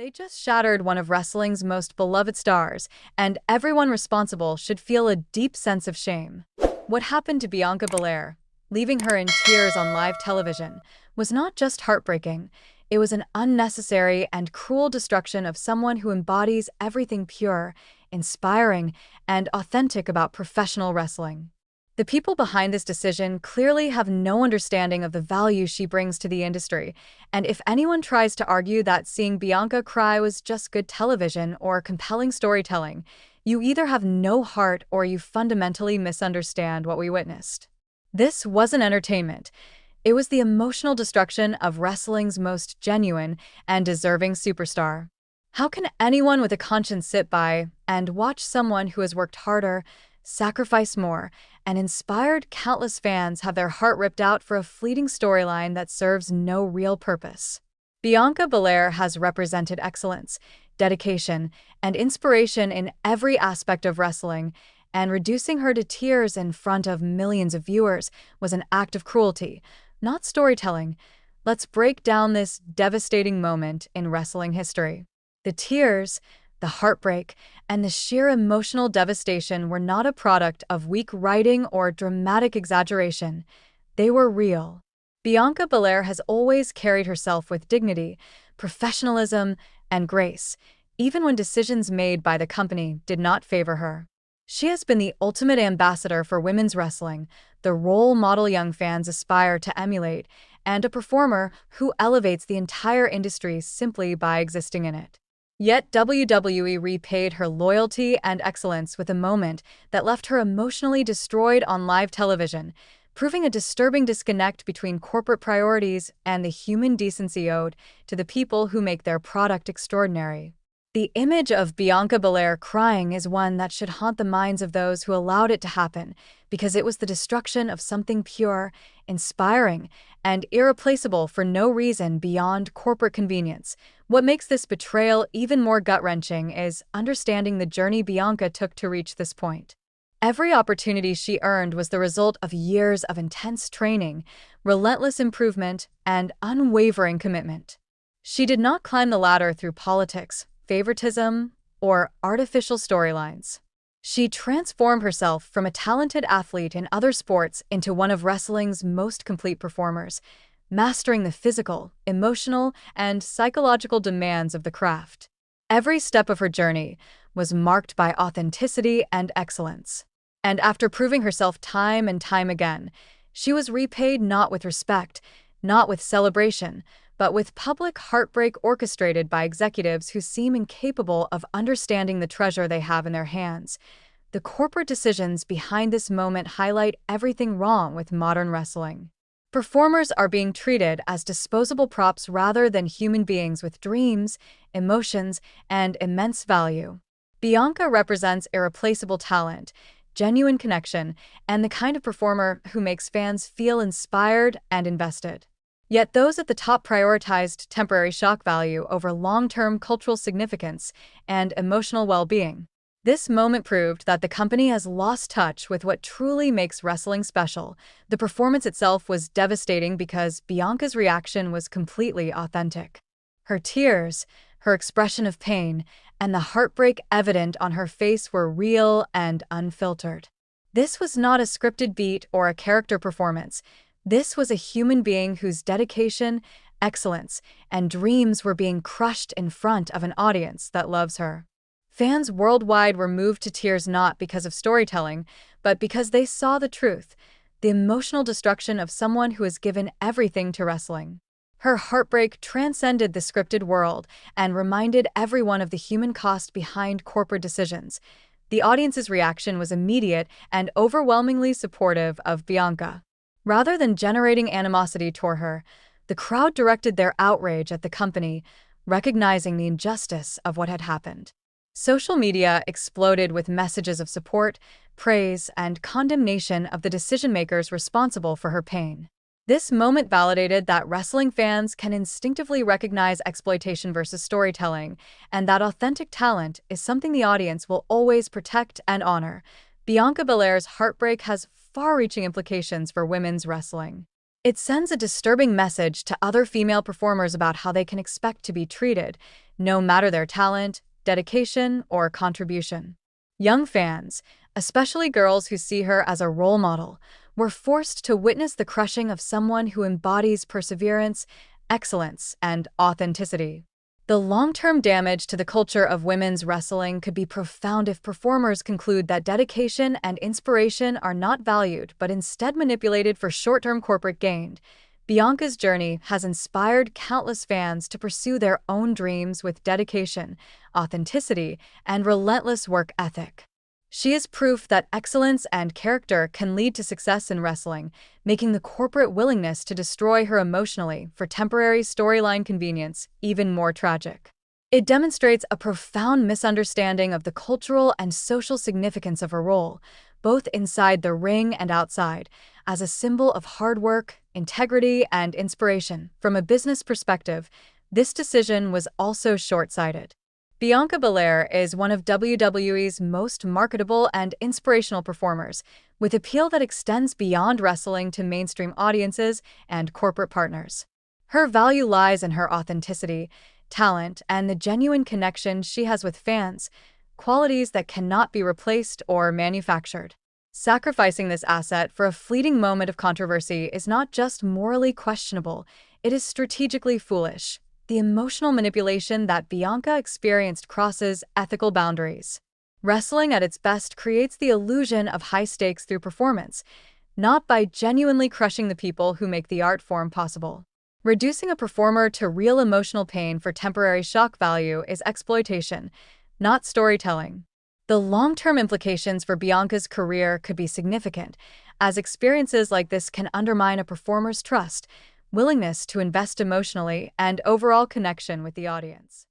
They just shattered one of wrestling's most beloved stars, and everyone responsible should feel a deep sense of shame. What happened to Bianca Belair, leaving her in tears on live television, was not just heartbreaking. It was an unnecessary and cruel destruction of someone who embodies everything pure, inspiring, and authentic about professional wrestling. The people behind this decision clearly have no understanding of the value she brings to the industry, and if anyone tries to argue that seeing Bianca cry was just good television or compelling storytelling, you either have no heart or you fundamentally misunderstand what we witnessed. This wasn't entertainment. It was the emotional destruction of wrestling's most genuine and deserving superstar. How can anyone with a conscience sit by and watch someone who has worked harder, sacrificed more, and inspired countless fans have their heart ripped out for a fleeting storyline that serves no real purpose? Bianca Belair has represented excellence, dedication, and inspiration in every aspect of wrestling, and reducing her to tears in front of millions of viewers was an act of cruelty, not storytelling. Let's break down this devastating moment in wrestling history. The tears, the heartbreak, and the sheer emotional devastation were not a product of weak writing or dramatic exaggeration. They were real. Bianca Belair has always carried herself with dignity, professionalism, and grace, even when decisions made by the company did not favor her. She has been the ultimate ambassador for women's wrestling, the role model young fans aspire to emulate, and a performer who elevates the entire industry simply by existing in it. Yet WWE repaid her loyalty and excellence with a moment that left her emotionally destroyed on live television, proving a disturbing disconnect between corporate priorities and the human decency owed to the people who make their product extraordinary. The image of Bianca Belair crying is one that should haunt the minds of those who allowed it to happen, because it was the destruction of something pure, inspiring, and irreplaceable for no reason beyond corporate convenience. What makes this betrayal even more gut-wrenching is understanding the journey Bianca took to reach this point. Every opportunity she earned was the result of years of intense training, relentless improvement, and unwavering commitment. She did not climb the ladder through politics, favoritism, or artificial storylines. She transformed herself from a talented athlete in other sports into one of wrestling's most complete performers, mastering the physical, emotional, and psychological demands of the craft. Every step of her journey was marked by authenticity and excellence. And after proving herself time and time again, she was repaid not with respect, not with celebration, but with public heartbreak orchestrated by executives who seem incapable of understanding the treasure they have in their hands. The corporate decisions behind this moment highlight everything wrong with modern wrestling. Performers are being treated as disposable props rather than human beings with dreams, emotions, and immense value. Bianca represents irreplaceable talent, genuine connection, and the kind of performer who makes fans feel inspired and invested. Yet those at the top prioritized temporary shock value over long-term cultural significance and emotional well-being. This moment proved that the company has lost touch with what truly makes wrestling special. The performance itself was devastating because Bianca's reaction was completely authentic. Her tears, her expression of pain, and the heartbreak evident on her face were real and unfiltered. This was not a scripted beat or a character performance. This was a human being whose dedication, excellence, and dreams were being crushed in front of an audience that loves her. Fans worldwide were moved to tears not because of storytelling, but because they saw the truth, the emotional destruction of someone who has given everything to wrestling. Her heartbreak transcended the scripted world and reminded everyone of the human cost behind corporate decisions. The audience's reaction was immediate and overwhelmingly supportive of Bianca. Rather than generating animosity toward her, the crowd directed their outrage at the company, recognizing the injustice of what had happened. Social media exploded with messages of support, praise, and condemnation of the decision-makers responsible for her pain. This moment validated that wrestling fans can instinctively recognize exploitation versus storytelling, and that authentic talent is something the audience will always protect and honor. Bianca Belair's heartbreak has far-reaching implications for women's wrestling. It sends a disturbing message to other female performers about how they can expect to be treated, no matter their talent, dedication, or contribution. Young fans, especially girls who see her as a role model, were forced to witness the crushing of someone who embodies perseverance, excellence, and authenticity. The long-term damage to the culture of women's wrestling could be profound if performers conclude that dedication and inspiration are not valued but instead manipulated for short-term corporate gain. Bianca's journey has inspired countless fans to pursue their own dreams with dedication, authenticity, and relentless work ethic. She is proof that excellence and character can lead to success in wrestling, making the corporate willingness to destroy her emotionally for temporary storyline convenience even more tragic. It demonstrates a profound misunderstanding of the cultural and social significance of her role, both inside the ring and outside, as a symbol of hard work, integrity, and inspiration. From a business perspective, this decision was also short-sighted. Bianca Belair is one of WWE's most marketable and inspirational performers, with appeal that extends beyond wrestling to mainstream audiences and corporate partners. Her value lies in her authenticity, talent, and the genuine connection she has with fans, qualities that cannot be replaced or manufactured. Sacrificing this asset for a fleeting moment of controversy is not just morally questionable, it is strategically foolish. The emotional manipulation that Bianca experienced crosses ethical boundaries. Wrestling at its best creates the illusion of high stakes through performance, not by genuinely crushing the people who make the art form possible. Reducing a performer to real emotional pain for temporary shock value is exploitation, not storytelling. The long-term implications for Bianca's career could be significant, as experiences like this can undermine a performer's trust, willingness to invest emotionally, and overall connection with the audience.